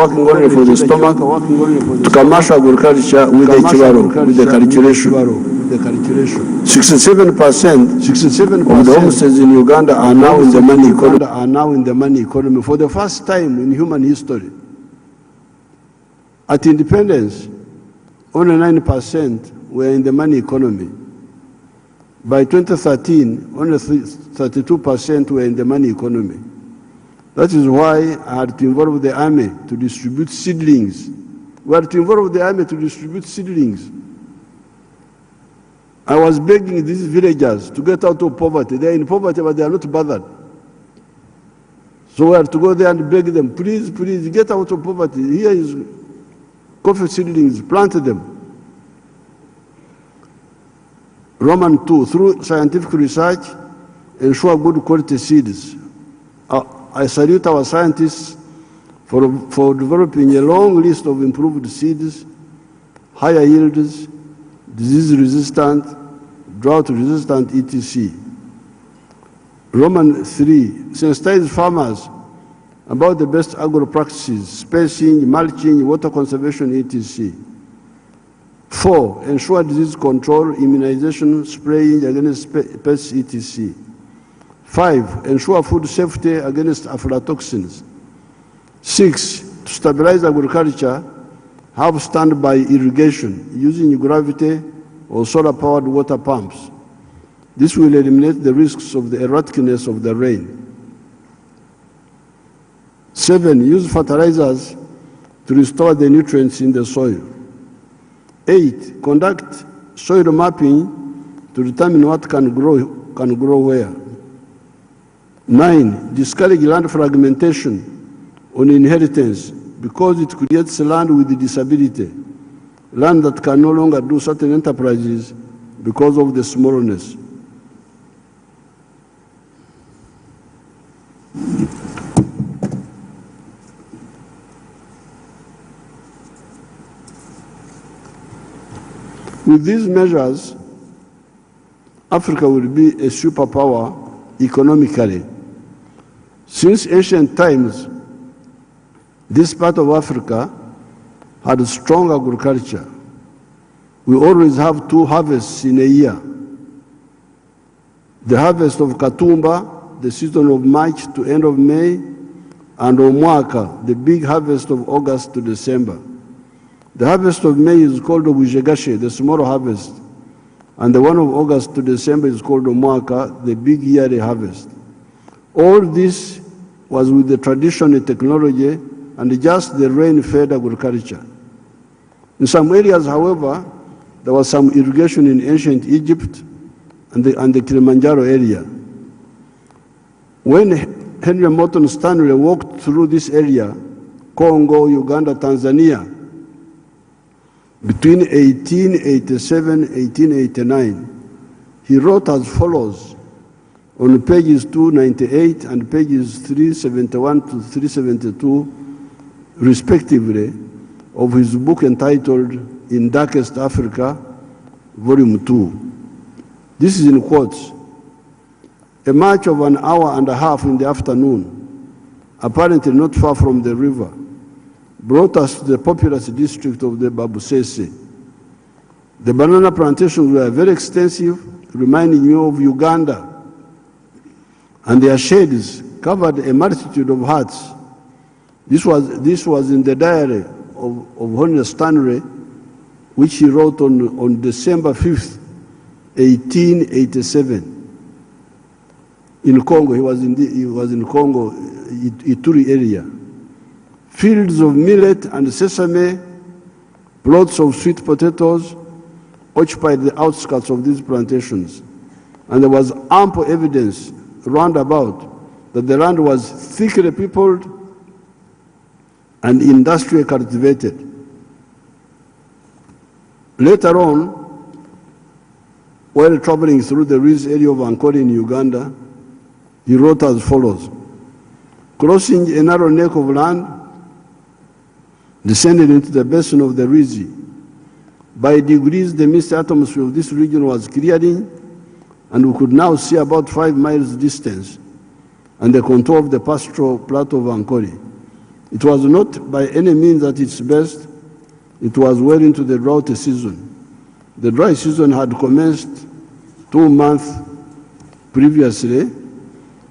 working only for the stomach, to commercial agriculture with the calculation. 67% of the homesteads in Uganda are now in the money economy. For the first time in human history. At independence, only 9% were in the money economy. By 2013, only 32% were in the money economy. That is why I had to involve the army to distribute seedlings. We had to involve the army to distribute seedlings. I was begging these villagers to get out of poverty. They are in poverty, but they are not bothered. So we had to go there and beg them, please, please, get out of poverty. Here is coffee seedlings, plant them. Roman 2, through scientific research, ensure good quality seeds. I salute our scientists for developing a long list of improved seeds, higher yields, disease-resistant, drought-resistant, etc. Roman 3, sensitize farmers about the best agro practices, spacing, mulching, water conservation, etc. 4, ensure disease control, immunization, spraying against pests, etc. 5, ensure food safety against aflatoxins. 6, to stabilize agriculture, have standby irrigation using gravity or solar-powered water pumps. This will eliminate the risks of the erraticness of the rain. 7, use fertilizers to restore the nutrients in the soil. 8, conduct soil mapping to determine what can grow where. 9, discourage land fragmentation on inheritance because it creates land with disability, land that can no longer do certain enterprises because of the smallness. With these measures, Africa will be a superpower economically. Since ancient times, this part of Africa had strong agriculture. We always have 2 harvests in a year. The harvest of Katumba, the season of March to end of May, and Omwaka, the big harvest of August to December. The harvest of May is called Obujegashe, the small harvest, and the one of August to December is called Omwaka, the big yearly harvest. All this was with the traditional technology and just the rain-fed agriculture. In some areas, however, there was some irrigation in ancient Egypt and the Kilimanjaro area. When Henry Morton Stanley walked through this area, Congo, Uganda, Tanzania, between 1887 and 1889, he wrote as follows on pages 298 and pages 371 to 372, respectively, of his book entitled In Darkest Africa, Volume 2. This is in quotes. A march of an hour and a half in the afternoon, apparently not far from the river, brought us to the populous district of the Babusese. The banana plantations were very extensive, reminding me of Uganda, and their shades covered a multitude of huts. This was in the diary of Henry Stanley, which he wrote on December 5th, 1887. In Congo, he was in Congo, Ituri area. Fields of millet and sesame, plots of sweet potatoes occupied the outskirts of these plantations. And there was ample evidence round about that the land was thickly peopled and industrially cultivated. Later on, while traveling through the Riz area of Ankole in Uganda, he wrote as follows: crossing a narrow neck of land, descended into the basin of the Rizi. By degrees, the misty atmosphere of this region was clearing, and we could now see about 5 miles distance and the contour of the pastoral plateau of Ankole. It was not by any means at its best. It was well into the drought season. The dry season had commenced 2 months previously.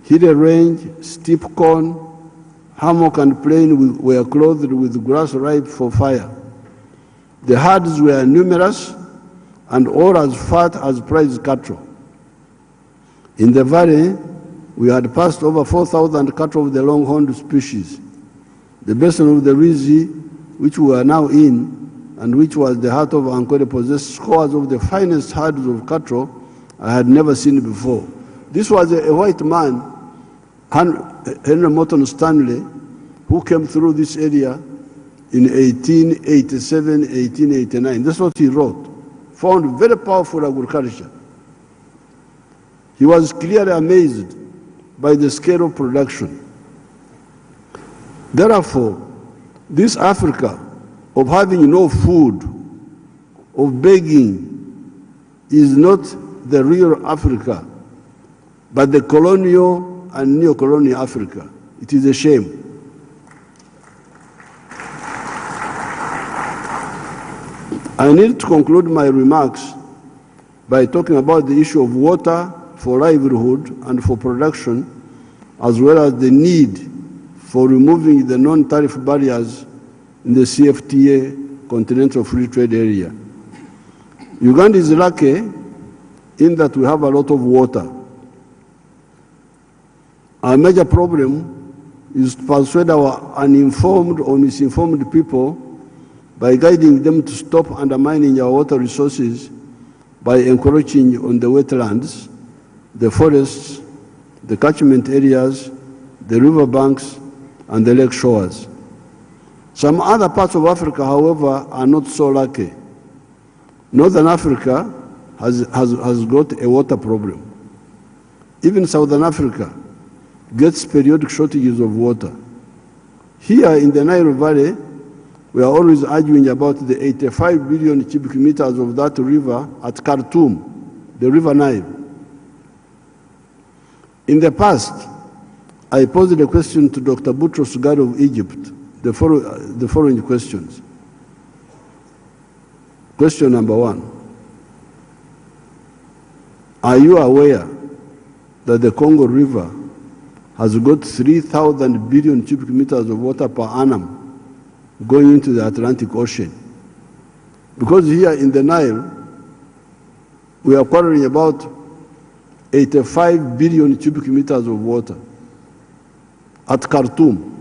Hilly range, steep cone, hammock and plain were clothed with grass ripe for fire. The herds were numerous and all as fat as prize cattle. In the valley, we had passed over 4,000 cattle of the longhorned species. The basin of the Rizi, which we are now in, and which was the heart of Ankole, possessed scores of the finest herds of cattle I had never seen before. This was a white man, Henry Morton Stanley, who came through this area in 1887, 1889. That's what he wrote. Found very powerful agriculture. He was clearly amazed by the scale of production. Therefore, this Africa of having no food, of begging, is not the real Africa, but the colonial and neo-colonial Africa. It is a shame. I need to conclude my remarks by talking about the issue of water for livelihood and for production, as well as the need for removing the non-tariff barriers in the CFTA, Continental Free Trade Area. Uganda is lucky in that we have a lot of water. Our major problem is to persuade our uninformed or misinformed people by guiding them to stop undermining our water resources by encroaching on the wetlands, the forests, the catchment areas, the river banks, and the lake shores. Some other parts of Africa, however, are not so lucky. Northern Africa has got a water problem. Even Southern Africa gets periodic shortages of water. Here in the Nile Valley, we are always arguing about the 85 billion cubic meters of that river at Khartoum, the River Nile. In the past, I posed a question to Dr. Boutros Ghali of Egypt, the following questions. Question number 1. Are you aware that the Congo River has got 3,000 billion cubic meters of water per annum going into the Atlantic Ocean? Because here in the Nile, we are quarreling about 85 billion cubic meters of water at Khartoum.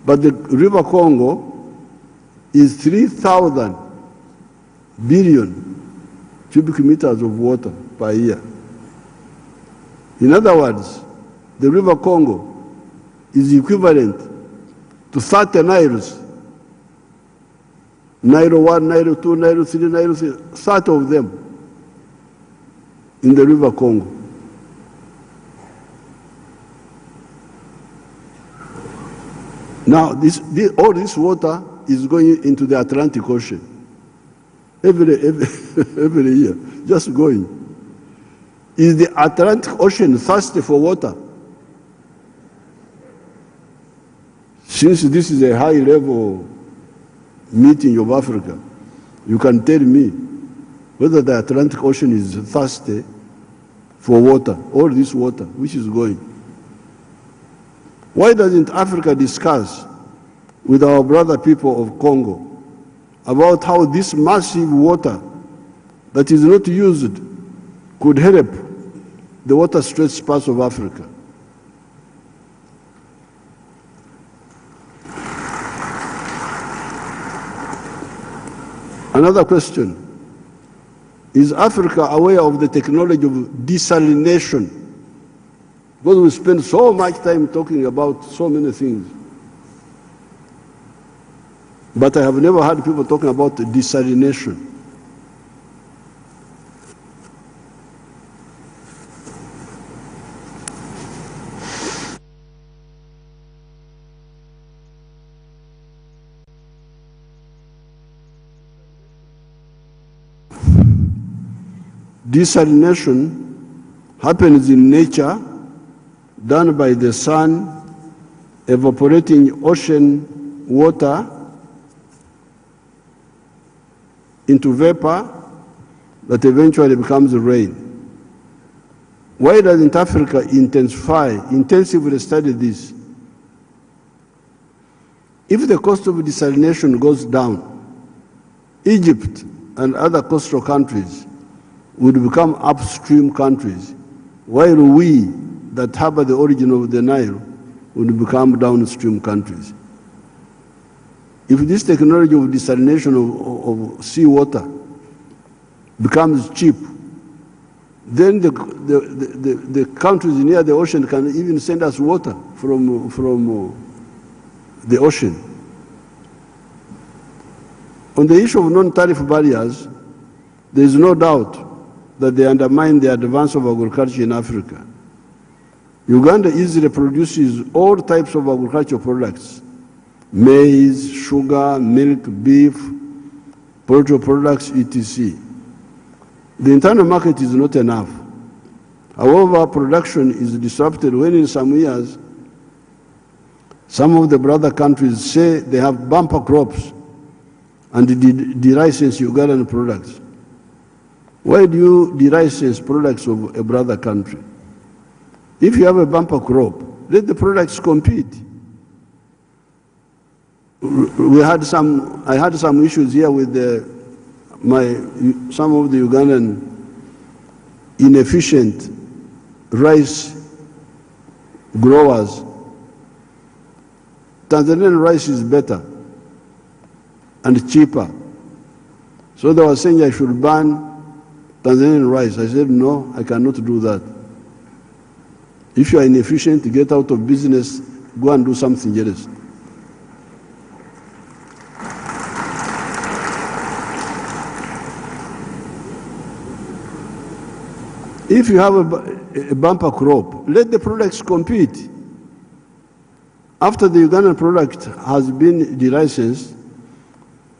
But the River Congo is 3,000 billion cubic meters of water per year. In other words, the River Congo is equivalent to 30 Niles. Nile 1, Nile 2, Nile 3, Nile 30 of them in the River Congo. Now, all this water is going into the Atlantic Ocean every year, just going. Is the Atlantic Ocean thirsty for water? Since this is a high-level meeting of Africa, you can tell me whether the Atlantic Ocean is thirsty for water, all this water which is going. Why doesn't Africa discuss with our brother people of Congo about how this massive water that is not used could help the water-stretched parts of Africa? Another question: is Africa aware of the technology of desalination? Because we spend so much time talking about so many things. But I have never heard people talking about desalination. Desalination happens in nature, done by the sun evaporating ocean water into vapor that eventually becomes rain. Why doesn't Africa intensively study this? If the cost of desalination goes down, Egypt and other coastal countries would become upstream countries, while we that harbor the origin of the Nile would become downstream countries. If this technology of desalination of seawater becomes cheap, then the countries near the ocean can even send us water from the ocean. On the issue of non-tariff barriers, there is no doubt that they undermine the advance of agriculture in Africa. Uganda easily produces all types of agricultural products: maize, sugar, milk, beef, poultry products, etc. The internal market is not enough. However, production is disrupted when in some years, some of the brother countries say they have bumper crops and de-license Ugandan products. Why do you de-license products of a brother country? If you have a bumper crop, let the products compete. I had some issues here with some of the Ugandan inefficient rice growers. Tanzanian rice is better and cheaper. So they were saying I should ban Tanzanian rice. I said, no, I cannot do that. If you are inefficient, get out of business, go and do something else. If you have a bumper crop, let the products compete. After the Ugandan product has been de-licensed,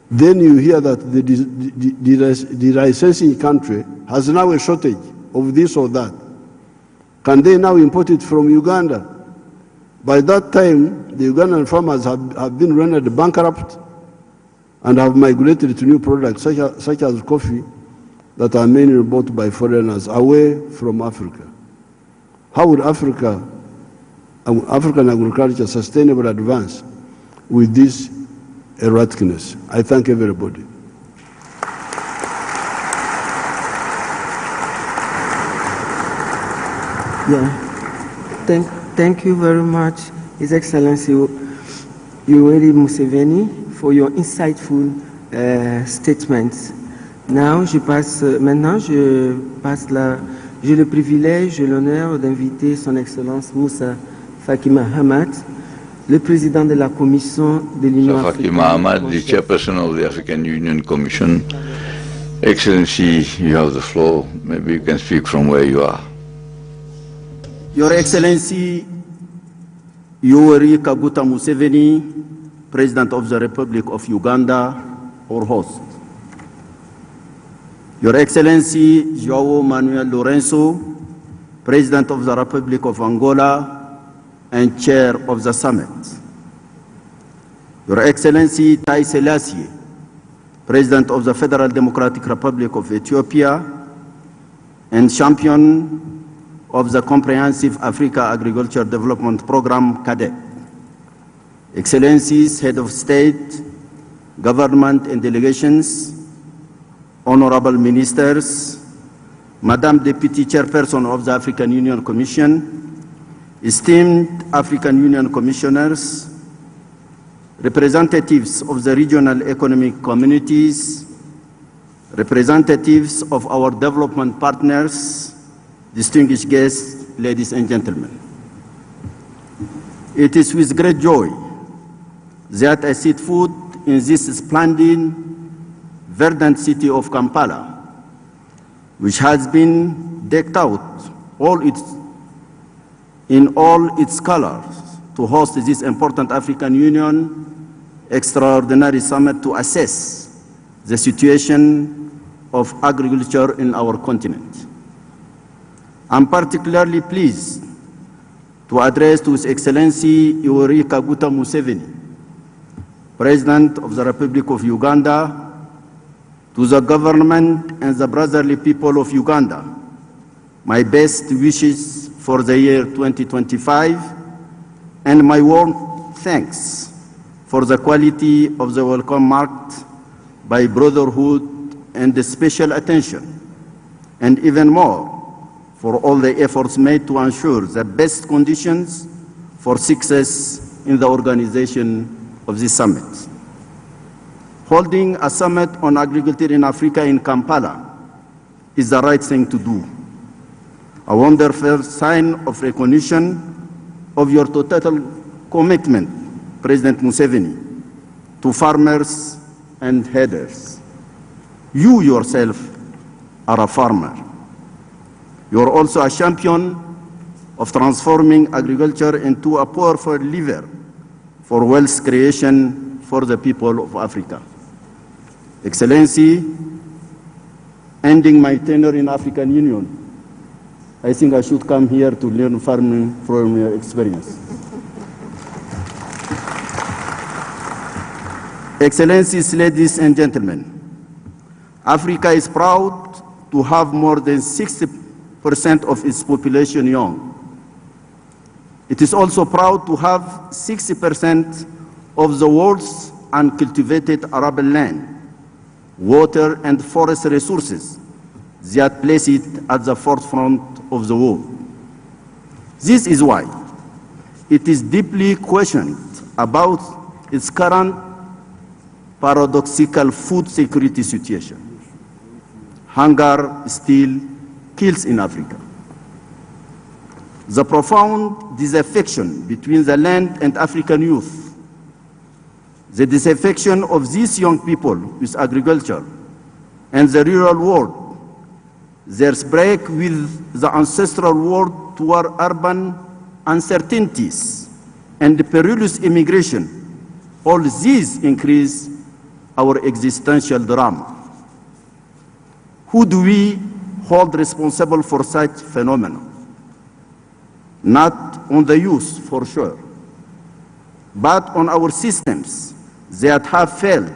then you hear that the de-licensing country has now a shortage of this or that. Can they now import it from Uganda? By that time, the Ugandan farmers have been rendered bankrupt and have migrated to new products such as coffee that are mainly bought by foreigners away from Africa. How would African agriculture sustainable advance with this erraticness? I thank everybody. Yeah, thank you very much, His Excellency Yoweri Museveni, for your insightful statements. Now, j'ai le privilège et l'honneur d'inviter Son Excellence Moussa Faki Mahamat, le président de la Commission de l'Union africaine. Faki Mahamat, the chairperson of the African Union Commission. Excellency, you have the floor. Maybe you can speak from where you are. Your Excellency Yoweri Kaguta Museveni, President of the Republic of Uganda, or host. Your Excellency João Manuel Lourenço, President of the Republic of Angola and Chair of the Summit. Your Excellency Tai Selassie, President of the Federal Democratic Republic of Ethiopia and champion of the Comprehensive Africa Agriculture Development Program, Caadp. Excellencies, Head of State, Government and Delegations, Honorable Ministers, Madam Deputy Chairperson of the African Union Commission, esteemed African Union Commissioners, representatives of the regional economic communities, representatives of our development partners, distinguished guests, ladies and gentlemen. It is with great joy that I set foot in this splendid, verdant city of Kampala, which has been decked out in all its colors to host this important African Union extraordinary summit to assess the situation of agriculture in our continent. I'm particularly pleased to address to His Excellency Yoweri Kaguta Museveni, President of the Republic of Uganda, to the government and the brotherly people of Uganda, my best wishes for the year 2025 and my warm thanks for the quality of the welcome marked by brotherhood and the special attention, and even more for all the efforts made to ensure the best conditions for success in the organization of this summit. Holding a summit on agriculture in Africa in Kampala is the right thing to do. A wonderful sign of recognition of your total commitment, President Museveni, to farmers and headers. You yourself are a farmer. You are also a champion of transforming agriculture into a powerful lever for wealth creation for the people of Africa. Excellency, ending my tenure in African Union, I think I should come here to learn farming from your experience. Excellencies, ladies and gentlemen, Africa is proud to have more than 60% of its population young. It is also proud to have 60% of the world's uncultivated arable land, water and forest resources that place it at the forefront of the world. This is why it is deeply questioned about its current paradoxical food security situation. Hunger still kills in Africa. The profound disaffection between the land and African youth, the disaffection of these young people with agriculture and the rural world, their break with the ancestral world toward urban uncertainties and perilous immigration, all these increase our existential drama. Who do we hold responsible for such phenomena? Not on the youth, for sure, but on our systems that have failed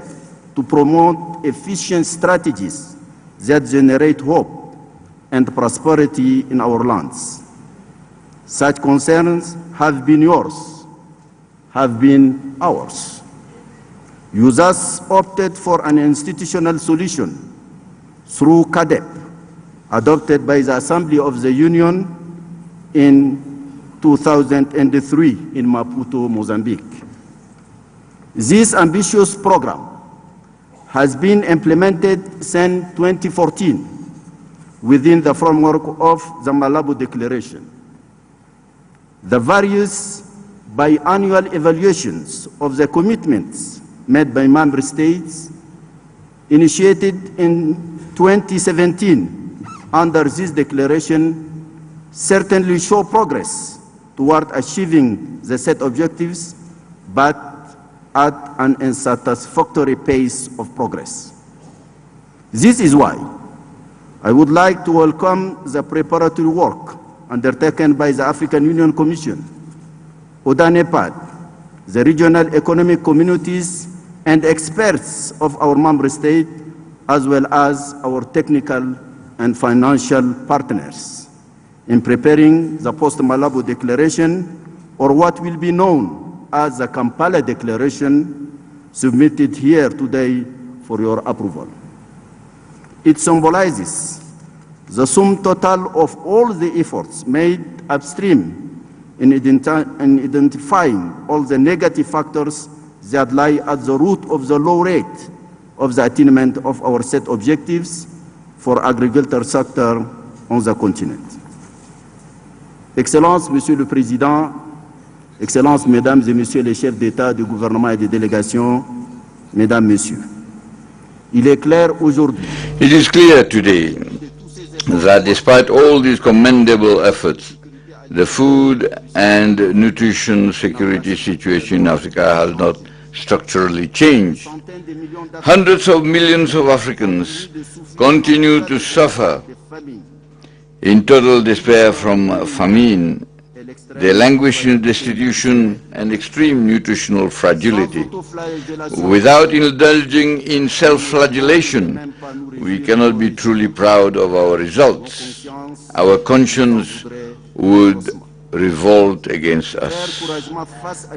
to promote efficient strategies that generate hope and prosperity in our lands. Such concerns have been yours, have been ours. You thus opted for an institutional solution through Caadp, adopted by the Assembly of the Union in 2003 in Maputo, Mozambique. This ambitious program has been implemented since 2014 within the framework of the Malabo Declaration. The various biannual evaluations of the commitments made by member states initiated in 2017 under this declaration certainly show progress toward achieving the set objectives, but at an unsatisfactory pace of progress. This is why I would like to welcome the preparatory work undertaken by the African Union Commission, ODA-NEPAD, the regional economic communities, and experts of our member state, as well as our technical and financial partners, in preparing the post-Malabo Declaration, or what will be known as the Kampala Declaration, submitted here today for your approval. It symbolizes the sum total of all the efforts made upstream in identifying all the negative factors that lie at the root of the low rate of the attainment of our set objectives for agriculture sector on the continent. Excellences, Monsieur le Président, Excellences, Mesdames et Messieurs les chefs d'État, de gouvernement et de délégation, Mesdames, Messieurs, il est clair aujourd'hui. It is clear today that despite all these commendable efforts, the food and nutrition security situation in Africa has not structurally changed. Hundreds of millions of Africans continue to suffer in total despair from famine They languish in destitution and extreme nutritional fragility. Without indulging in self-flagellation, we cannot be truly proud of our results. Our conscience would revolt against us.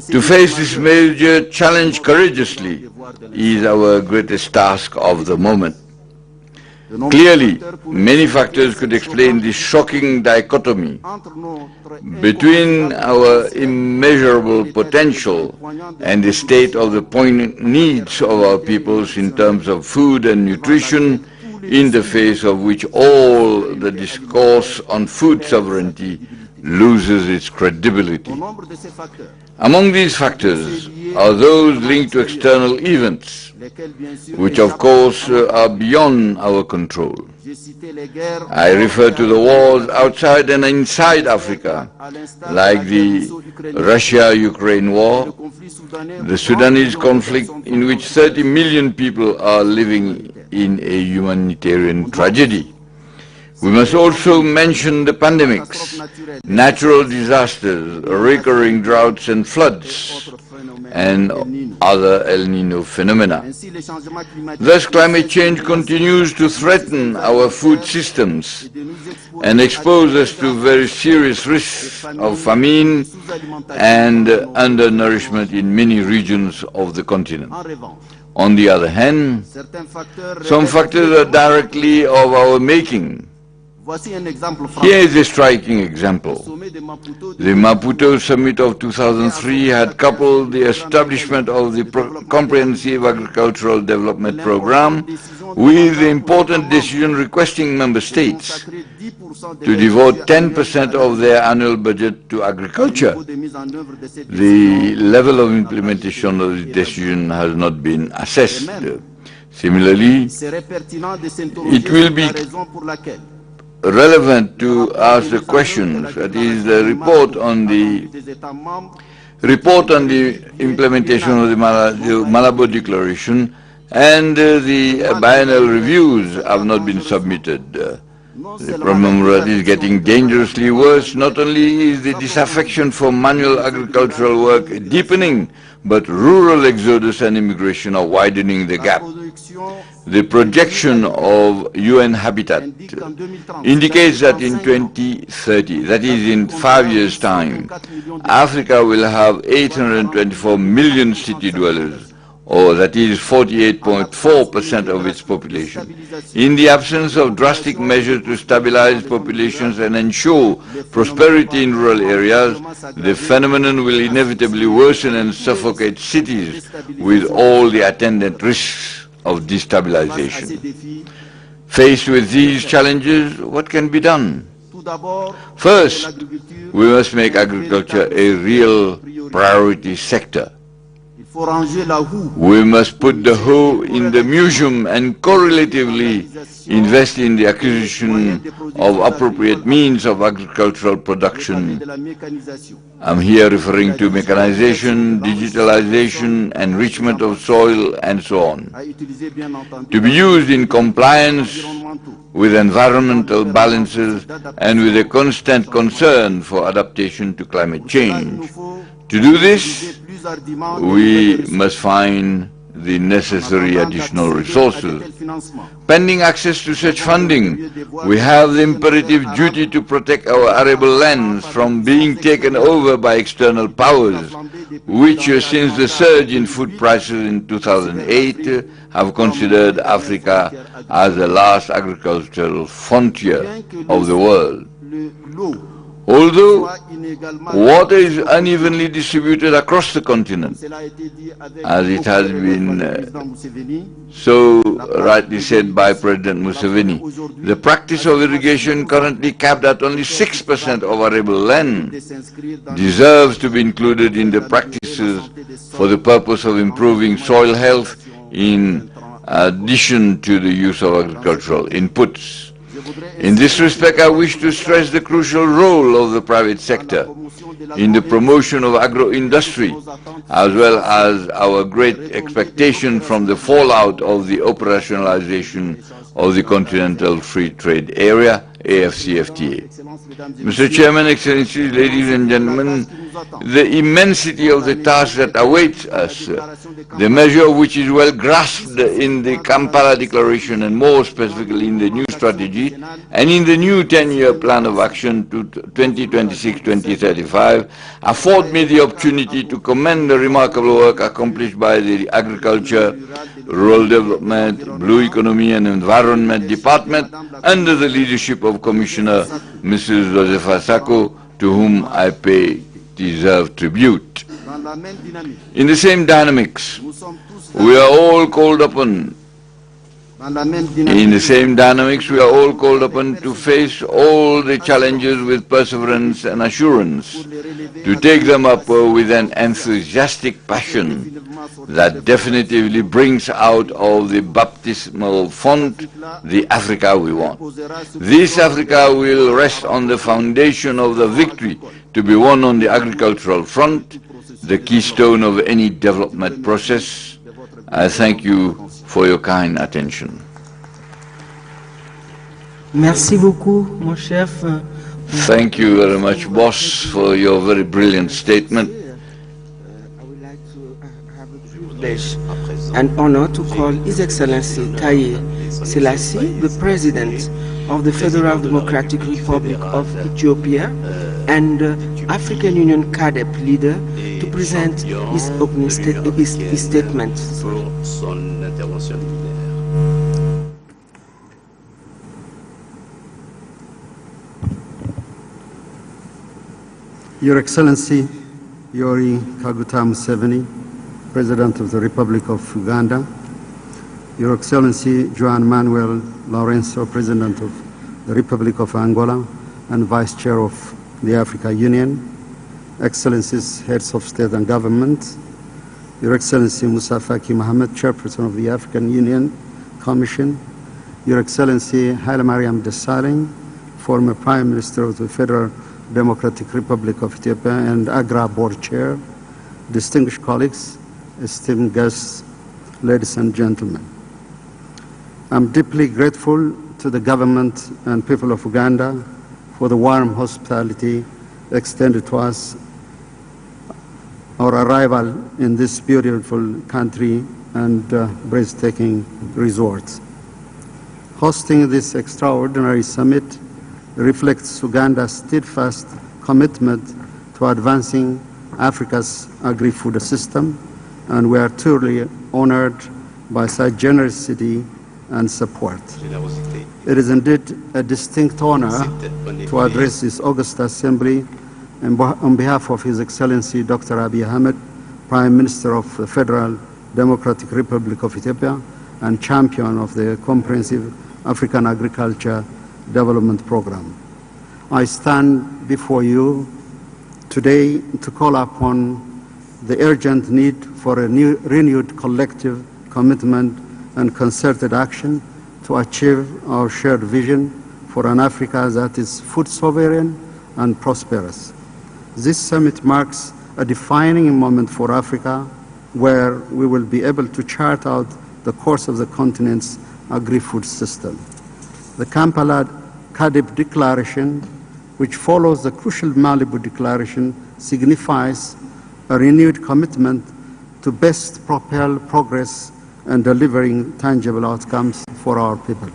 To face this major challenge courageously is our greatest task of the moment. Clearly, many factors could explain this shocking dichotomy between our immeasurable potential and the state of the poignant needs of our peoples in terms of food and nutrition, in the face of which all the discourse on food sovereignty loses its credibility. Among these factors are those linked to external events, which of course are beyond our control. I refer to the wars outside and inside Africa, like the Russia-Ukraine war, the Sudanese conflict in which 30 million people are living in a humanitarian tragedy. We must also mention the pandemics, natural disasters, recurring droughts and floods, and other El Nino phenomena. Thus, climate change continues to threaten our food systems and expose us to very serious risks of famine and undernourishment in many regions of the continent. On the other hand, some factors are directly of our making. Here is a striking example. The Maputo Summit of 2003 had coupled the establishment of the Comprehensive Agricultural Development Program with the important decision requesting member states to devote 10% of their annual budget to agriculture. The level of implementation of the decision has not been assessed. Similarly, it will be relevant to ask the questions, that is the report on the implementation of the Malabo Declaration and the biennial reviews have not been submitted. The problem is getting dangerously worse. Not only is the disaffection for manual agricultural work deepening, but rural exodus and immigration are widening the gap. The projection of UN Habitat indicates that in 2030, that is in 5 years' time, Africa will have 824 million city dwellers, or that is 48.4% of its population. In the absence of drastic measures to stabilize populations and ensure prosperity in rural areas, the phenomenon will inevitably worsen and suffocate cities with all the attendant risks of destabilization. Faced with these challenges, what can be done? First, we must make agriculture a real priority sector. We must put the hoe in the museum and correlatively invest in the acquisition of appropriate means of agricultural production. I'm here referring to mechanization, digitalization, enrichment of soil, and so on, to be used in compliance with environmental balances and with a constant concern for adaptation to climate change. To do this, we must find the necessary additional resources. Pending access to such funding, we have the imperative duty to protect our arable lands from being taken over by external powers, which since the surge in food prices in 2008 have considered Africa as the last agricultural frontier of the world. Although water is unevenly distributed across the continent, as it has been so rightly said by President Museveni, the practice of irrigation, currently capped at only 6% of arable land, deserves to be included in the practices for the purpose of improving soil health in addition to the use of agricultural inputs. In this respect, I wish to stress the crucial role of the private sector in the promotion of agro-industry, as well as our great expectation from the fallout of the operationalization of the Continental Free Trade Area, AFCFTA. Mr. Chairman, Excellencies, ladies and gentlemen, the immensity of the task that awaits us, the measure of which is well grasped in the Kampala Declaration and more specifically in the new strategy and in the new 10-year plan of action to 2026-2035, afford me the opportunity to commend the remarkable work accomplished by the Agriculture, Rural Development, Blue Economy and Environment Department under the leadership of Commissioner Mrs. Josefa Sako, to whom I pay deserved tribute. In the same dynamics, we are all called upon to face all the challenges with perseverance and assurance, to take them up with an enthusiastic passion that definitively brings out of the baptismal font the Africa we want. This Africa will rest on the foundation of the victory to be won on the agricultural front, the keystone of any development process. I thank you for your kind attention. Merci beaucoup, mon chef. Thank you very much, boss, for your very brilliant statement. I would like to have a privilege and honor to call His Excellency Taye Selassie, the President of the Federal Democratic Republic of Ethiopia and African Union Caadp leader, to present his opening statement. Your Excellency Yoweri Kaguta Museveni, President of the Republic of Uganda, Your Excellency Juan Manuel Lorenzo, President of the Republic of Angola and Vice Chair of the African Union, Excellencies, Heads of State and Government, Your Excellency Musa Faki Mohammed, Chairperson of the African Union Commission, Your Excellency Haile Mariam Desalegn, former Prime Minister of the Federal Democratic Republic of Ethiopia and AGRA Board Chair, distinguished colleagues, esteemed guests, ladies and gentlemen. I'm deeply grateful to the government and people of Uganda for the warm hospitality extended to us, our arrival in this beautiful country and breathtaking resorts. Hosting this extraordinary summit reflects Uganda's steadfast commitment to advancing Africa's agri-food system, and we are truly honored by such generosity and support. It is indeed a distinct honor to address this august assembly on behalf of His Excellency Dr. Abiy Ahmed, Prime Minister of the Federal Democratic Republic of Ethiopia and champion of the Comprehensive African Agriculture Development Program. I stand before you today to call upon the urgent need for a renewed collective commitment and concerted action to achieve our shared vision for an Africa that is food sovereign and prosperous. This summit marks a defining moment for Africa, where we will be able to chart out the course of the continent's agri-food system. The Kampala Caadp Declaration, which follows the crucial Malibu Declaration, signifies a renewed commitment to best propel progress and delivering tangible outcomes for our people.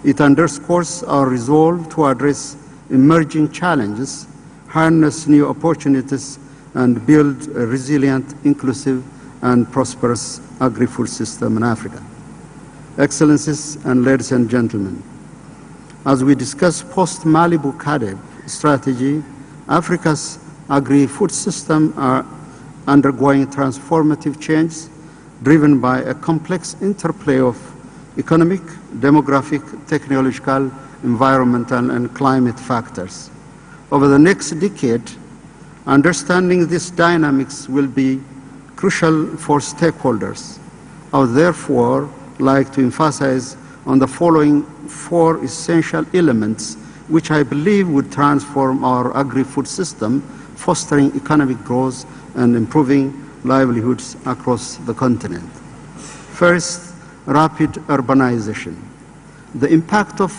It underscores our resolve to address emerging challenges, harness new opportunities, and build a resilient, inclusive, and prosperous agri-food system in Africa. Excellencies and ladies and gentlemen, as we discuss post-Malibu Caadp strategy, Africa's agri-food system are undergoing transformative change driven by a complex interplay of economic, demographic, technological, environmental, and climate factors. Over the next decade, understanding these dynamics will be crucial for stakeholders. I would therefore like to emphasize on the following four essential elements which I believe would transform our agri-food system, fostering economic growth and improving livelihoods across the continent. First, rapid urbanization. The impact of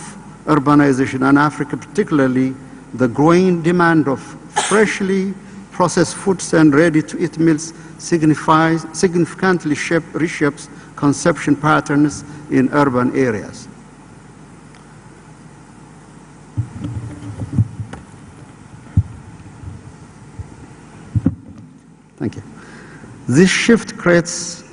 urbanization in Africa, particularly the growing demand of freshly processed foods and ready-to-eat meals significantly reshapes consumption patterns in urban areas. Thank you. This shift creates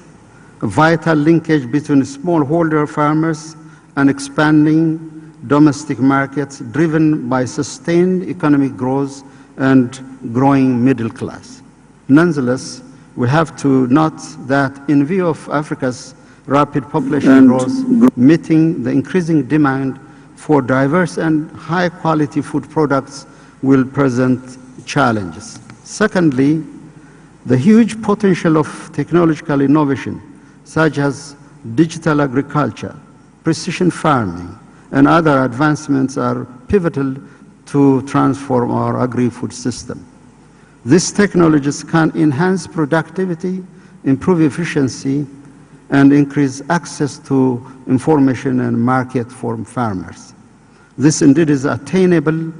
a vital linkage between smallholder farmers and expanding domestic markets driven by sustained economic growth and growing middle class. Nonetheless, we have to note that in view of Africa's rapid population growth, meeting the increasing demand for diverse and high-quality food products will present challenges. Secondly, the huge potential of technological innovation, such as digital agriculture, precision farming, and other advancements are pivotal to transform our agri-food system. These technologies can enhance productivity, improve efficiency, and increase access to information and market for farmers. This indeed is attainable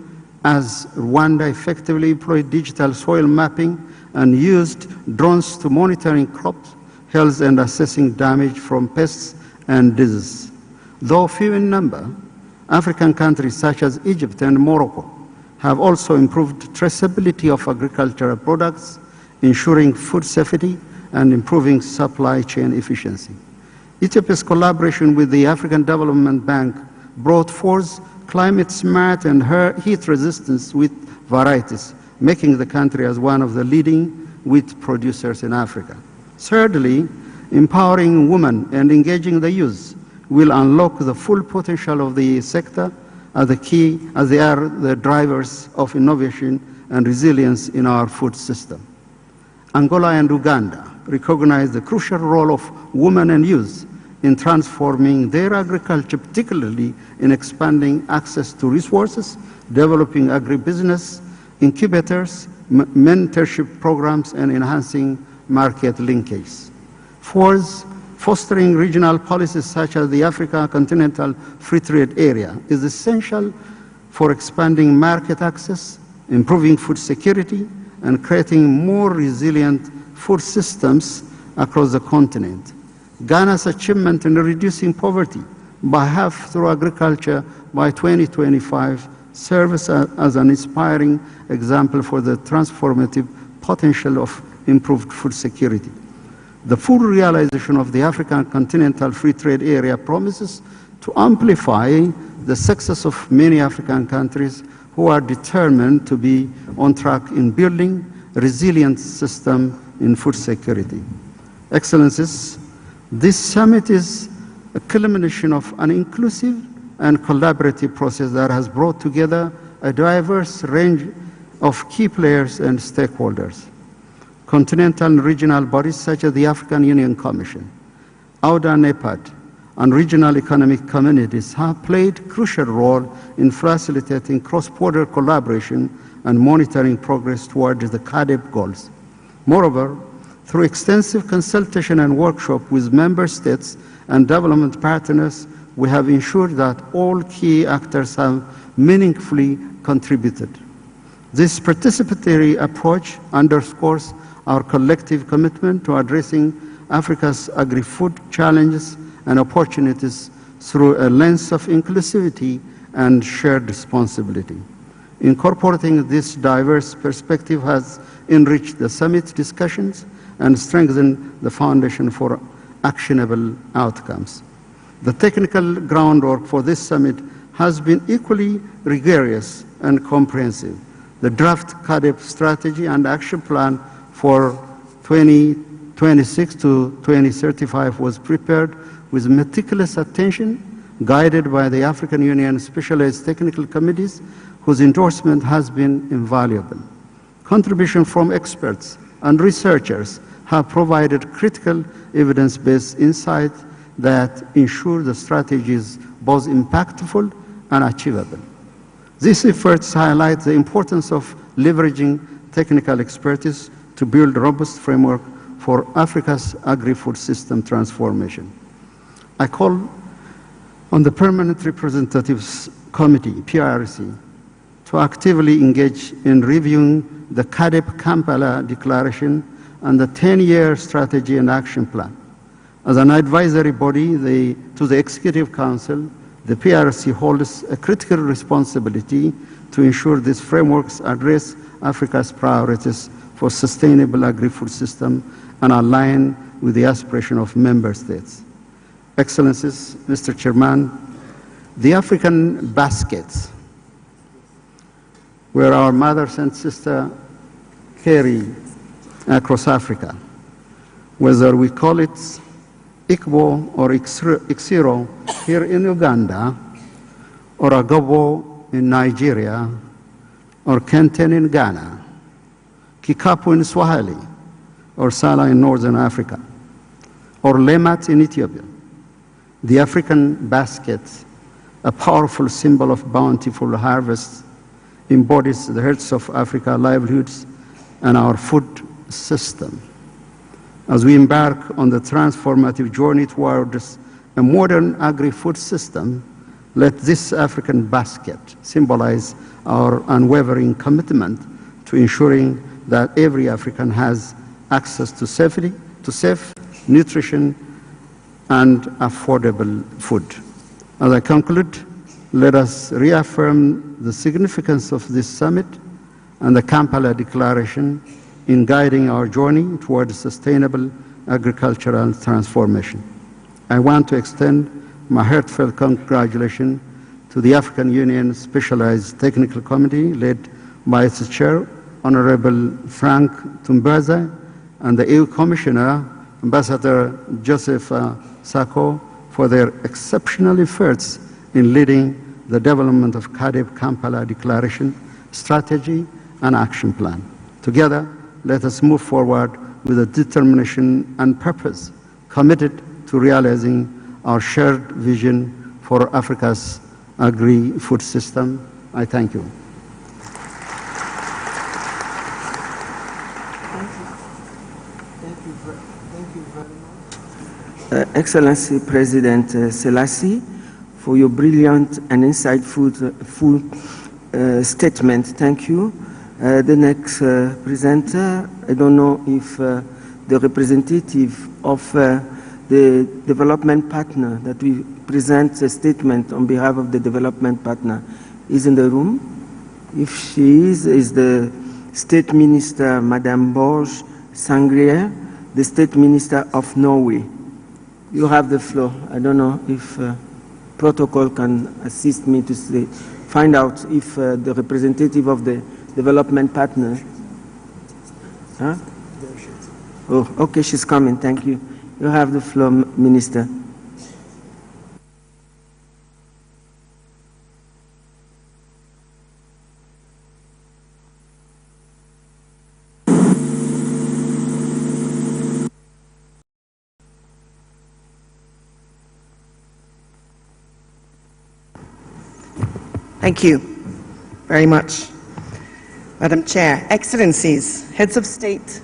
as Rwanda effectively employed digital soil mapping and used drones to monitoring crops health and assessing damage from pests and diseases. Though few in number, African countries such as Egypt and Morocco have also improved traceability of agricultural products, ensuring food safety and improving supply chain efficiency. Ethiopia's collaboration with the African Development Bank brought forth climate-smart and heat-resistant wheat varieties, making the country as one of the leading wheat producers in Africa. Thirdly, empowering women and engaging the youth will unlock the full potential of the sector as they are the drivers of innovation and resilience in our food system. Angola and Uganda recognize the crucial role of women and youth in transforming their agriculture, particularly in expanding access to resources, developing agribusiness, incubators, mentorship programs, and enhancing market linkage. Fourth, fostering regional policies such as the Africa Continental Free Trade Area is essential for expanding market access, improving food security, and creating more resilient food systems across the continent. Ghana's achievement in reducing poverty by half through agriculture by 2025 serves as an inspiring example for the transformative potential of improved food security. The full realization of the African Continental Free Trade Area promises to amplify the success of many African countries who are determined to be on track in building a resilient system in food security. Excellencies, this summit is a culmination of an inclusive and collaborative process that has brought together a diverse range of key players and stakeholders. Continental and regional bodies such as the African Union Commission, AUDA, NEPAD, and regional economic communities have played a crucial role in facilitating cross-border collaboration and monitoring progress towards the Caadp goals. Moreover, through extensive consultation and workshop with member states and development partners, we have ensured that all key actors have meaningfully contributed. This participatory approach underscores our collective commitment to addressing Africa's agri-food challenges and opportunities through a lens of inclusivity and shared responsibility. Incorporating this diverse perspective has enriched the summit discussions and strengthened the foundation for actionable outcomes. The technical groundwork for this summit has been equally rigorous and comprehensive. The draft Caadp strategy and action plan for 2026 to 2035 was prepared with meticulous attention, guided by the African Union Specialized Technical Committees, whose endorsement has been invaluable. Contributions from experts and researchers have provided critical evidence-based insight that ensure the strategy is both impactful and achievable. These efforts highlight the importance of leveraging technical expertise to build a robust framework for Africa's agri-food system transformation. I call on the permanent representatives Committee, PRC, to actively engage in reviewing the Caadp Kampala Declaration and the 10-year strategy and action plan. As an advisory body to the Executive Council, the PRC holds a critical responsibility to ensure these frameworks address Africa's priorities for sustainable agri-food system and align with the aspiration of member states. Excellencies, Mr. Chairman, the African baskets, where our mothers and sisters carry across Africa, whether we call it Ikbo or Iksiro here in Uganda, or Agobo in Nigeria, or Kenten in Ghana, Kikapu in Swahili, or Sala in Northern Africa, or Lemat in Ethiopia. The African basket, a powerful symbol of bountiful harvests, embodies the hearts of Africa's livelihoods and our food system. As we embark on the transformative journey towards a modern agri-food system, let this African basket symbolize our unwavering commitment to ensuring that every African has access to safe nutrition and affordable food. As I conclude, let us reaffirm the significance of this summit and the Kampala Declaration in guiding our journey towards sustainable agricultural transformation. I want to extend my heartfelt congratulations to the African Union Specialized Technical Committee led by its chair, Honorable Frank Tumbaza, and the EU Commissioner, Ambassador Joseph Sako, for their exceptional efforts in leading the development of Caadp Kampala Declaration, strategy, and action plan. Together, let us move forward with a determination and purpose, committed to realizing our shared vision for Africa's agri-food system. I thank you. Thank you very much. Excellency President Selassie, for your brilliant and insightful statement. Thank you. The next presenter, I don't know if the representative of the development partner that we present a statement on behalf of the development partner is in the room. If she is the State Minister, Madame Borg Sangrier, the State Minister of Norway. You have the floor. I don't know if protocol can assist me to find out if the representative of the development partner. Huh? Oh, okay, she's coming. Thank you. You have the floor, Minister. Thank you very much. Madam Chair, Excellencies, Heads of State,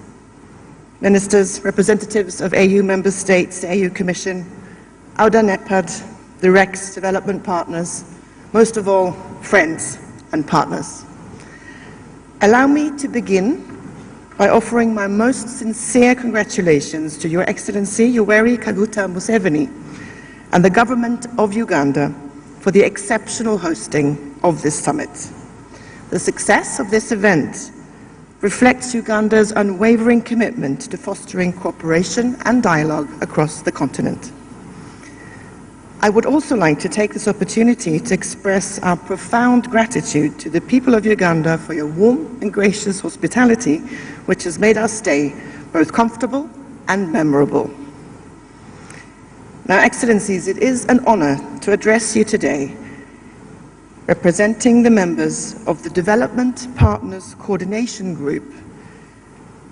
Ministers, representatives of AU Member States, the AU Commission, AUDA NEPAD, the REX development partners, most of all, friends and partners. Allow me to begin by offering my most sincere congratulations to Your Excellency Yoweri Kaguta Museveni and the government of Uganda for the exceptional hosting of this summit. The success of this event reflects Uganda's unwavering commitment to fostering cooperation and dialogue across the continent. I would also like to take this opportunity to express our profound gratitude to the people of Uganda for your warm and gracious hospitality, which has made our stay both comfortable and memorable. Now, Excellencies, it is an honor to address you today, representing the members of the Development Partners Coordination Group,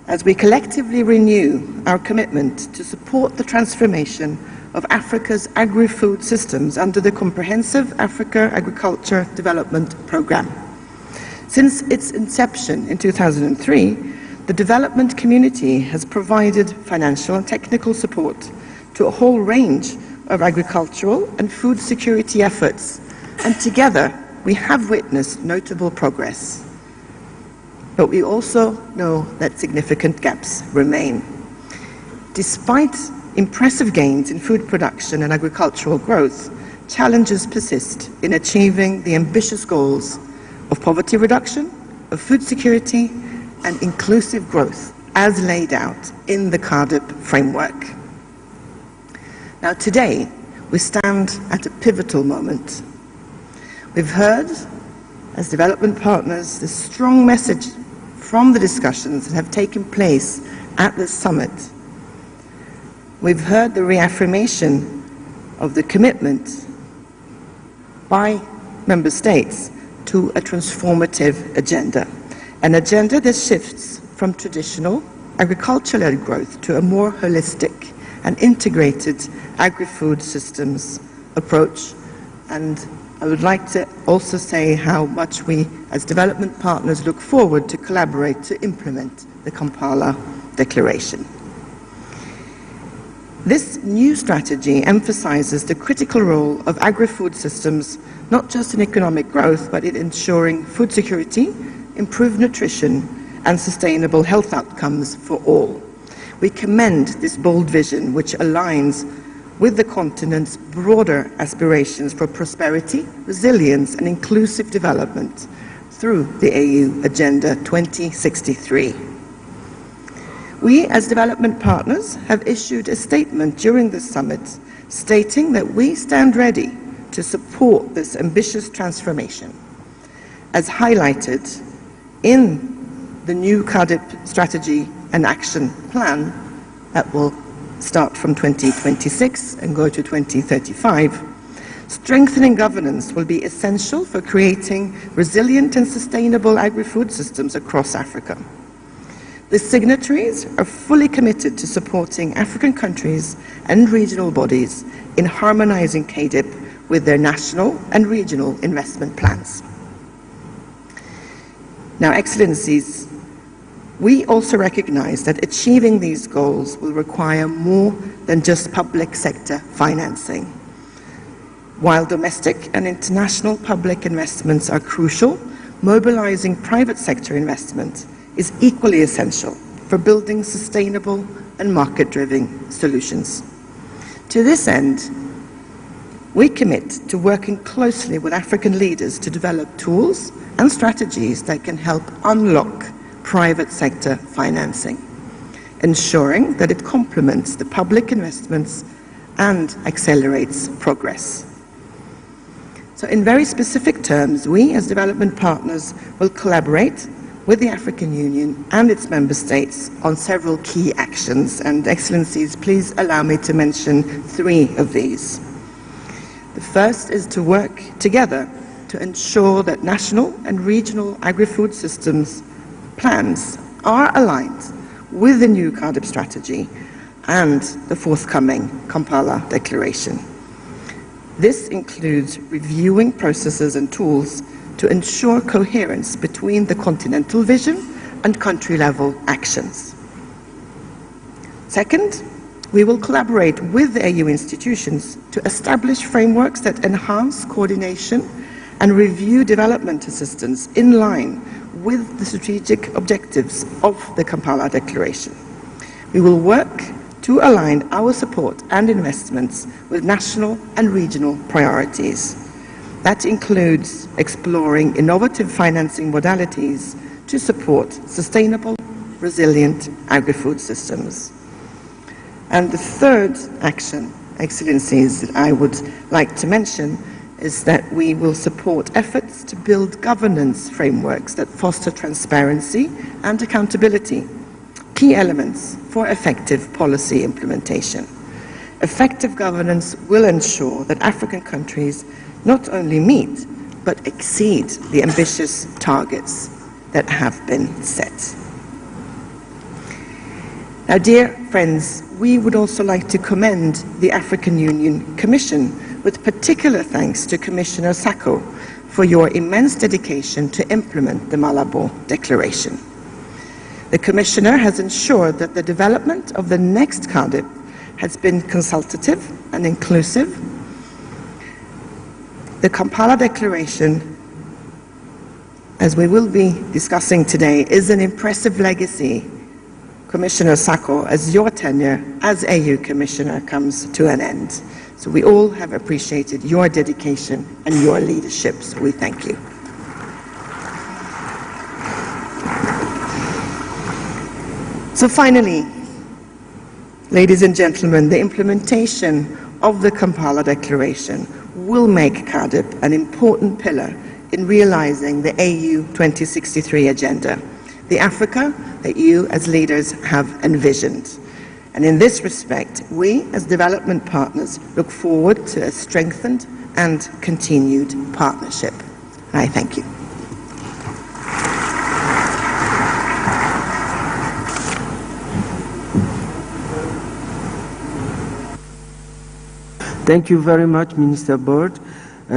as we collectively renew our commitment to support the transformation of Africa's agri-food systems under the Comprehensive Africa Agriculture Development Programme. Since its inception in 2003, the development community has provided financial and technical support to a whole range of agricultural and food security efforts, and together we have witnessed notable progress, but we also know that significant gaps remain. Despite impressive gains in food production and agricultural growth, challenges persist in achieving the ambitious goals of poverty reduction, of food security, and inclusive growth as laid out in the Caadp framework. Now today, we stand at a pivotal moment. We've heard, as development partners, the strong message from the discussions that have taken place at this summit. We've heard the reaffirmation of the commitment by member states to a transformative agenda, an agenda that shifts from traditional agriculture-led growth to a more holistic and integrated agri-food systems approach. And I would like to also say how much we, as development partners, look forward to collaborate to implement the Kampala Declaration. This new strategy emphasizes the critical role of agri-food systems, not just in economic growth, but in ensuring food security, improved nutrition, and sustainable health outcomes for all. We commend this bold vision, which aligns with the continent's broader aspirations for prosperity, resilience, and inclusive development through the AU Agenda 2063. We, as development partners, have issued a statement during this summit stating that we stand ready to support this ambitious transformation, as highlighted in the new Caadp strategy and action plan that will start from 2026 and go to 2035. Strengthening governance will be essential for creating resilient and sustainable agri-food systems across Africa. The signatories are fully committed to supporting African countries and regional bodies in harmonizing Caadp with their national and regional investment plans. Now, Excellencies, we also recognize that achieving these goals will require more than just public sector financing. While domestic and international public investments are crucial, mobilizing private sector investment is equally essential for building sustainable and market-driven solutions. To this end, we commit to working closely with African leaders to develop tools and strategies that can help unlock private sector financing, ensuring that it complements the public investments and accelerates progress. So in very specific terms, we as development partners will collaborate with the African Union and its member states on several key actions. And Excellencies, please allow me to mention 3 of these. The first is to work together to ensure that national and regional agri-food systems plans are aligned with the new Caadp strategy and the forthcoming Kampala Declaration. This includes reviewing processes and tools to ensure coherence between the continental vision and country-level actions. Second, we will collaborate with the AU institutions to establish frameworks that enhance coordination and review development assistance in line with the strategic objectives of the Kampala Declaration. We will work to align our support and investments with national and regional priorities. That includes exploring innovative financing modalities to support sustainable, resilient agri-food systems. And the third action, Excellencies, that I would like to mention is that we will support efforts to build governance frameworks that foster transparency and accountability, key elements for effective policy implementation. Effective governance will ensure that African countries not only meet, but exceed the ambitious targets that have been set. Now, dear friends, we would also like to commend the African Union Commission, with particular thanks to Commissioner Sacco for your immense dedication to implement the Malabo Declaration. The Commissioner has ensured that the development of the next Caadp has been consultative and inclusive. The Kampala Declaration as we will be discussing today, is an impressive legacy, Commissioner Sako, as your tenure as AU Commissioner comes to an end. So we all have appreciated your dedication and your leadership, so we thank you. So finally, ladies and gentlemen, the implementation of the Kampala Declaration will make Caadp an important pillar in realizing the AU 2063 agenda, the Africa that you as leaders have envisioned. And in this respect, we as development partners look forward to a strengthened and continued partnership. And I thank you. Thank you very much, Minister Bird,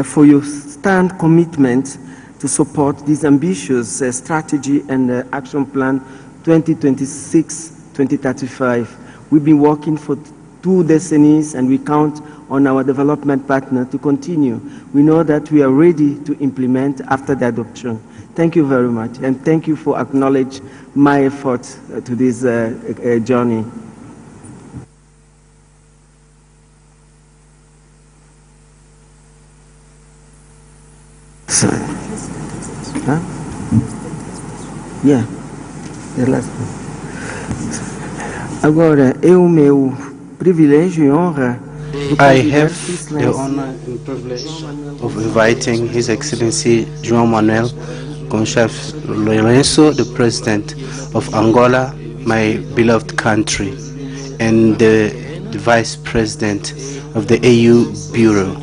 for your stand commitment to support this ambitious strategy and action plan 2026-2035. We've been working for 2 decades and we count on our development partner to continue. We know that we are ready to implement after the adoption. Thank you very much, and thank you for acknowledging my efforts to this journey. Huh? Yeah, the last one. Agora, é o meu privilégio e honra de convidar Sua Excelência the honor and privilege of inviting His Excellency João Manuel Gonçalves Lourenço, the President of Angola, my beloved country, and the Vice President of the AU Bureau,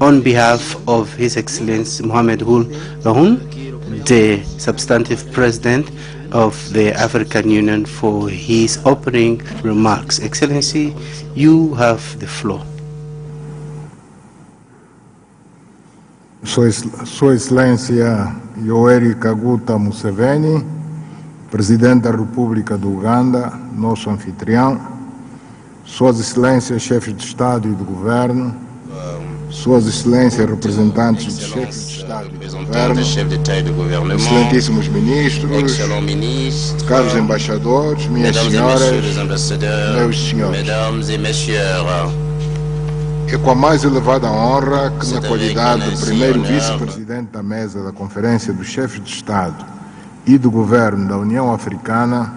on behalf of His Excellency Mohamed Ould Rohon, the substantive President of the African Union, for his opening remarks. Excellency, you have the floor. Sua Excelência Yoweri Kaguta Museveni, Presidente da República do Uganda, nosso anfitrião, Suas Excelências Chefes de Estado e de Governo, Suas Excelências representantes dos chefes de Estado e de Governo, excelentíssimos ministros, caros embaixadores, minhas senhoras, meus senhores. É com a mais elevada honra que, na qualidade de primeiro vice-presidente da mesa da Conferência dos Chefes de Estado e do Governo da União Africana,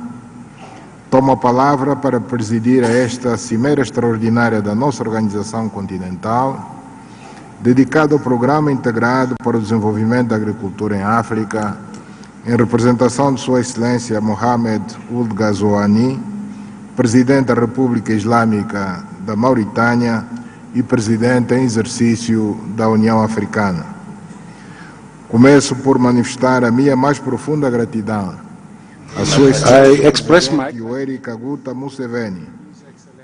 tomo a palavra para presidir a esta cimeira extraordinária da nossa organização continental, dedicado ao Programa Integrado para o Desenvolvimento da Agricultura em África, em representação de Sua Excelência Mohamed Ould Ghazouani, Presidente da República Islâmica da Mauritânia e Presidente em exercício da União Africana. Começo por manifestar a minha mais profunda gratidão à Sua Excelência Yoweri Kaguta Museveni,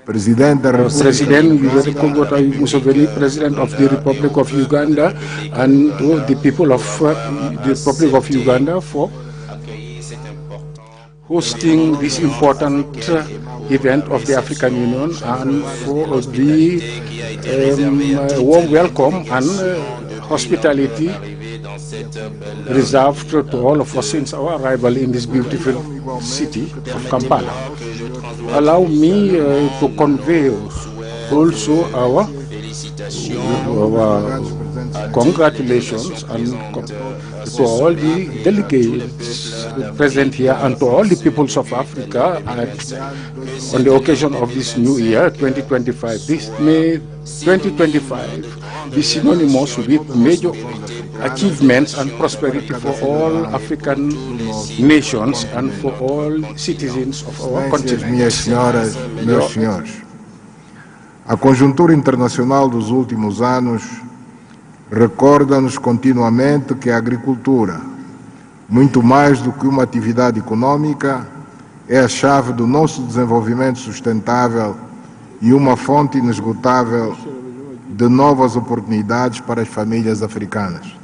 President Yoweri Kaguta Museveni, President of the Republic of Uganda, and to the people of the Republic of Uganda for hosting this important event of the African Union and for the warm welcome and hospitality reserved to all of us since our arrival in this beautiful city of Kampala. Allow me to convey also our congratulations and to all the delegates present here and to all the peoples of Africa on the occasion of this new year, 2025. This May 2025 be synonymous with major achievements and prosperity for all African nations and for all citizens of our continent. Minhas senhoras, meus senhores, a conjuntura internacional dos últimos anos recorda-nos continuamente que a agricultura, muito mais do que uma atividade econômica, é a chave do nosso desenvolvimento sustentável e uma fonte inesgotável de novas oportunidades para as famílias africanas.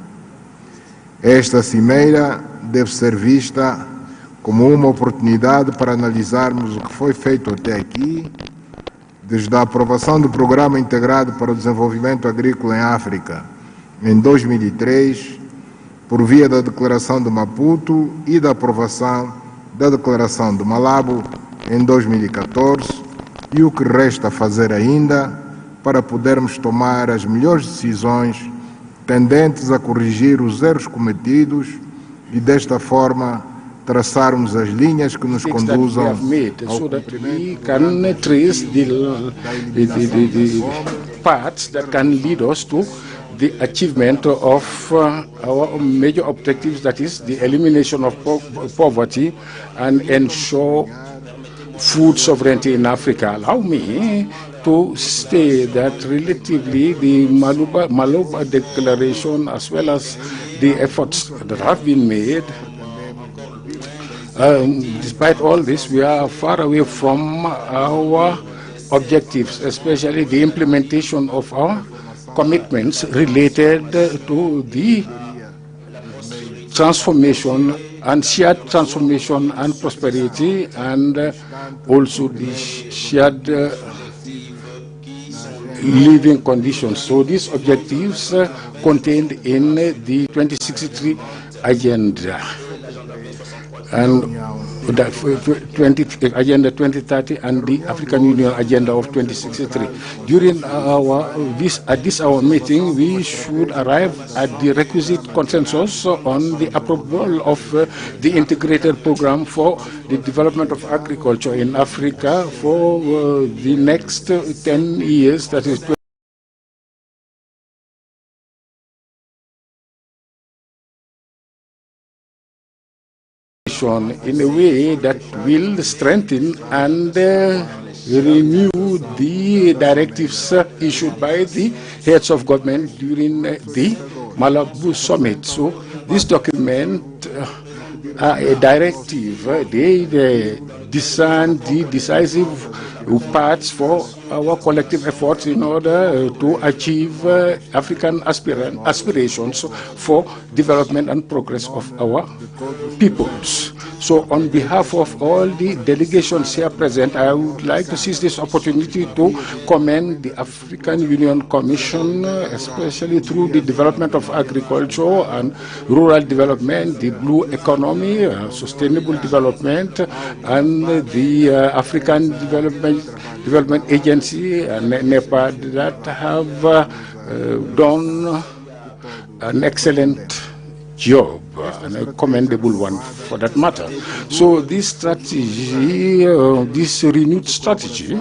Esta cimeira deve ser vista como uma oportunidade para analisarmos o que foi feito até aqui, desde a aprovação do Programa Integrado para o Desenvolvimento Agrícola em África em 2003, por via da Declaração de Maputo e da aprovação da Declaração de Malabo em 2014, e o que resta fazer ainda para podermos tomar as melhores decisões tendentes a corrigir os erros cometidos e, desta forma, traçarmos as linhas que nos conduzam ao we can trace the paths that can lead us to the achievement of our major objectives, that is the elimination of poverty and ensure food sovereignty in Africa. Allow me to state that relatively the Malabo Declaration, as well as the efforts that have been made, despite all this, we are far away from our objectives, especially the implementation of our commitments related to the transformation and shared transformation and prosperity, and also the shared living conditions. So these objectives contained in the 2063 agenda and the Agenda 2030 and the African Union Agenda of 2063. During our meeting, we should arrive at the requisite consensus on the approval of the integrated program for the development of agriculture in Africa for the next 10 years, that is in a way that will strengthen and renew the directives issued by the heads of government during the Malabo summit. So this document, a directive, they discern the decisive paths for our collective efforts in order to achieve African aspirations for development and progress of our peoples. So on behalf of all the delegations here present, I would like to seize this opportunity to commend the African Union Commission, especially through the development of agriculture and rural development, the blue economy, sustainable development, and the African Development Agency and NEPAD that have done an excellent job, and a commendable one for that matter. So this strategy, this renewed strategy,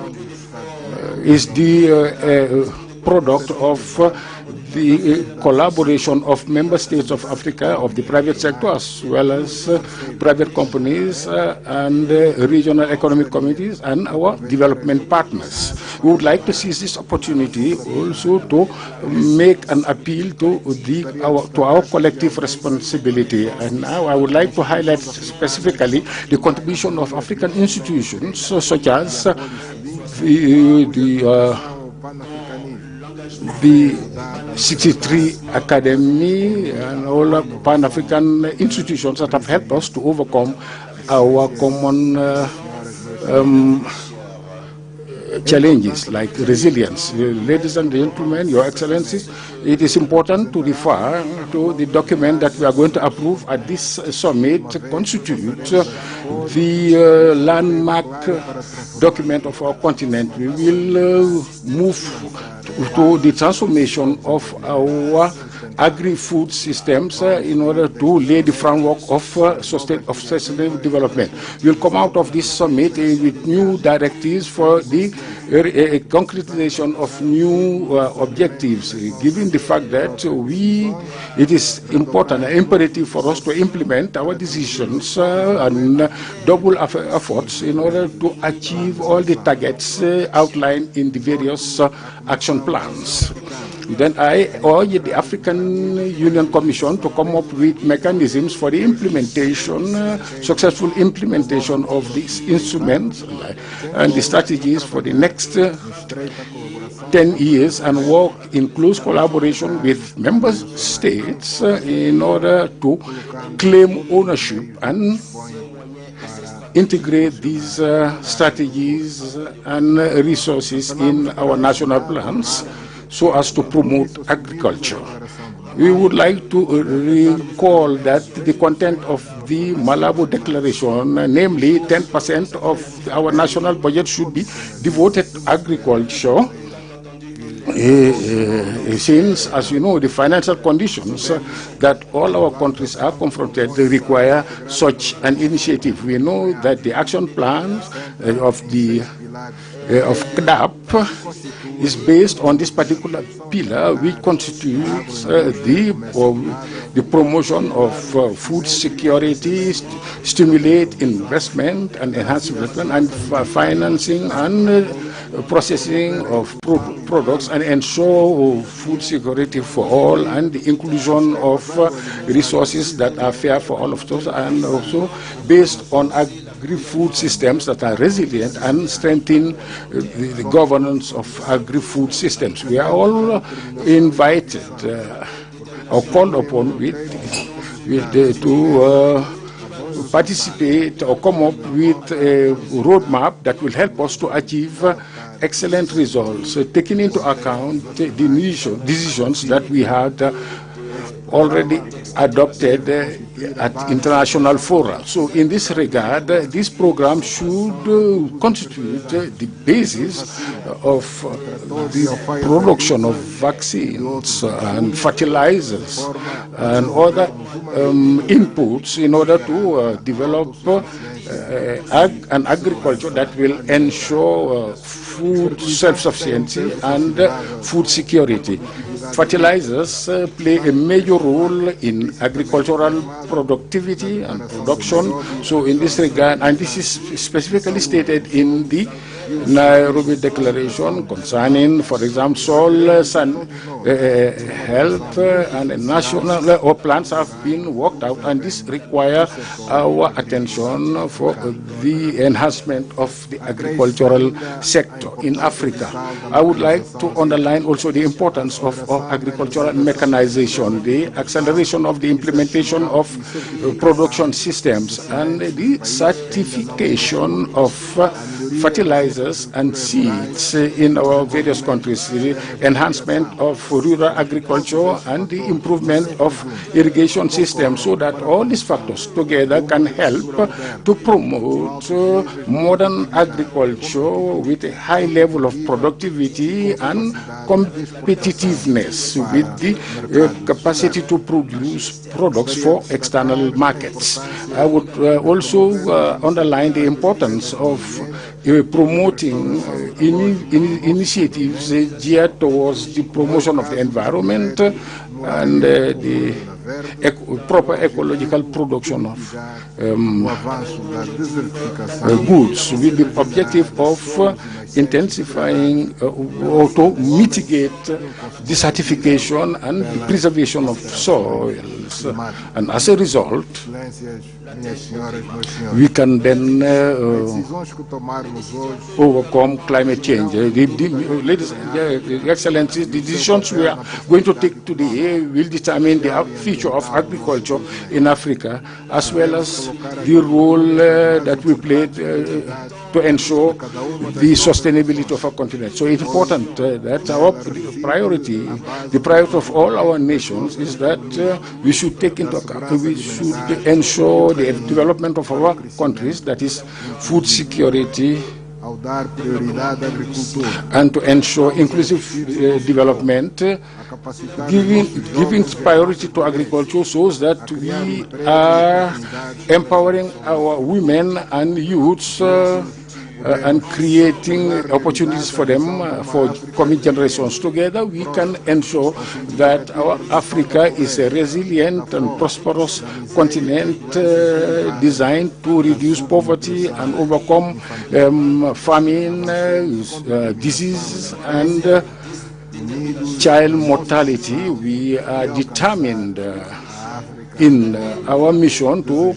is the product of the collaboration of member states of Africa, of the private sector, as well as private companies and regional economic committees and our development partners. We would like to seize this opportunity also to make an appeal to our collective responsibility. And now I would like to highlight specifically the contribution of African institutions such as the 63 Academy and all Pan-African institutions that have helped us to overcome our common challenges like resilience. Ladies and gentlemen, Your Excellencies, it is important to refer to the document that we are going to approve at this summit, constitute the landmark document of our continent. We will move to the transformation of our agri-food systems in order to lay the framework of sustainable development. We will come out of this summit with new directives for the concretization of new objectives, given the fact that it is important and imperative for us to implement our decisions and double efforts in order to achieve all the targets outlined in the various action plans. Then I urge the African Union Commission to come up with mechanisms for the implementation, successful implementation of these instruments and the strategies for the next 10 years, and work in close collaboration with member states in order to claim ownership and integrate these strategies and resources in our national plans so as to promote agriculture. We would like to recall that the content of the Malabo Declaration, namely 10% of our national budget should be devoted to agriculture, since, as you know, the financial conditions that all our countries are confronted require such an initiative. We know that the action plans of Caadp is based on this particular pillar, which constitutes the promotion of food security, stimulate investment and enhance investment, and financing and processing of products, and ensure food security for all, and the inclusion of resources that are fair for all of us, and also based on agri-food systems that are resilient and strengthen the governance of agri-food systems. We are all invited or called upon to participate or come up with a roadmap that will help us to achieve excellent results, taking into account the decisions that we had already adopted at international fora. So in this regard, this program should constitute the basis of the production of vaccines and fertilizers and other inputs in order to develop an agriculture that will ensure food self-sufficiency and food security. Fertilizers play a major role in agricultural productivity and production. So in this regard, and this is specifically stated in the Nairobi Declaration concerning, for example, soil and health, and national plans have been worked out, and this requires our attention for the enhancement of the agricultural sector in Africa. I would like to underline also the importance of agricultural mechanization, the acceleration of the implementation of production systems, and the certification of fertilizers and seeds in our various countries, the enhancement of rural agriculture and the improvement of irrigation systems, so that all these factors together can help to promote modern agriculture with a high level of productivity and competitiveness, with the capacity to produce products for external markets. I would also underline the importance of promoting initiatives geared towards the promotion of the environment and the proper ecological production of goods, with the objective of intensifying or to mitigate desertification and the preservation of soils. And as a result, we can then overcome climate change. Ladies and Excellencies, the decisions we are going to take today will determine the future of agriculture in Africa, as well as the role that we played to ensure the sustainability of our continent. So it's important that our priority, the priority of all our nations, is that we should take into account, we should ensure the development of our countries, that is food security, and to ensure inclusive development, giving priority to agriculture, shows that we are empowering our women and youths and creating opportunities for them, for coming generations. Together, we can ensure that our Africa is a resilient and prosperous continent designed to reduce poverty and overcome famine, disease, and child mortality. We are determined in our mission to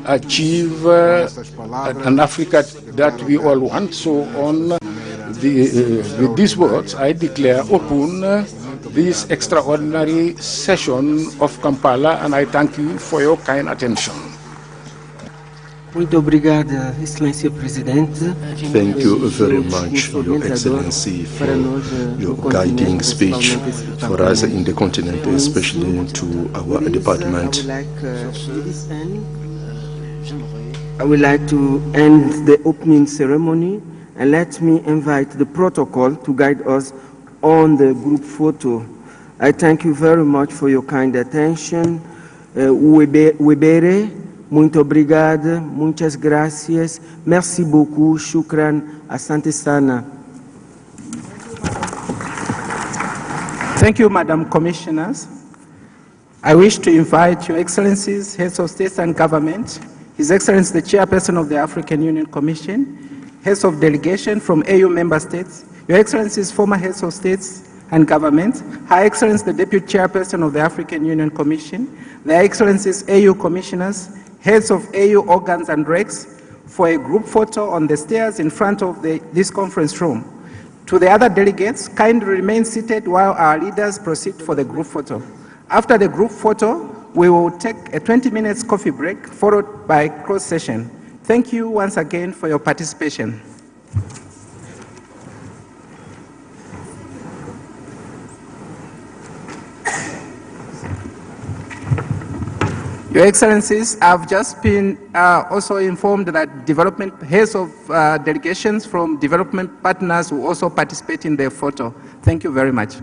achieve an Africa that we all want. So with these words, I declare open this extraordinary session of Kampala, and I thank you for your kind attention. Muito obrigada, Excelência Presidente. Thank you very much, Your Excellency, for your guiding speech for us in the continent, especially to our department. I would like to end the opening ceremony, and let me invite the protocol to guide us on the group photo. I thank you very much for your kind attention. Webere, muito obrigada, muitas gracias, merci beaucoup, shukran, asante sana. Thank you, Madam Commissioners. I wish to invite Your Excellencies, Heads of States and Government, His Excellency the Chairperson of the African Union Commission, Heads of Delegation from AU Member States, Your Excellencies, former Heads of States and Government, Her Excellency the Deputy Chairperson of the African Union Commission, Their Excellencies AU Commissioners, Heads of AU organs and recs, for a group photo on the stairs in front of this conference room. To the other delegates, kindly remain seated while our leaders proceed for the group photo. After the group photo, we will take a 20-minute coffee break, followed by closed session. Thank you once again for your participation. Your Excellencies, I've just been also informed that heads of delegations from development partners will also participate in the photo. Thank you very much.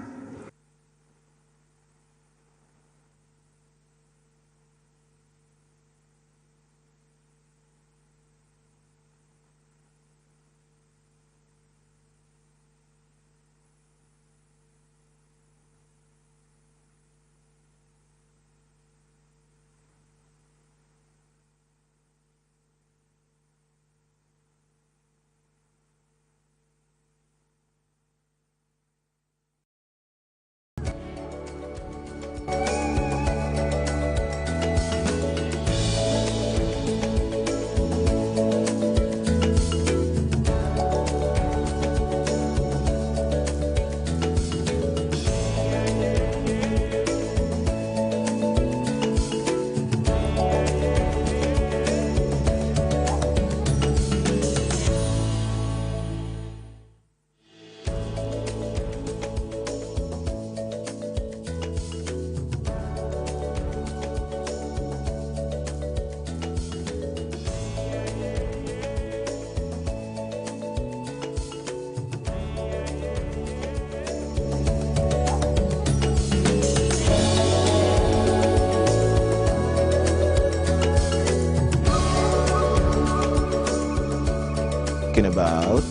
About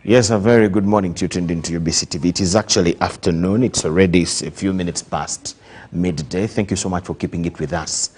yes, a very good morning to you tuned into UBC TV. It is actually afternoon. It's already a few minutes past midday. Thank you so much for keeping it with us.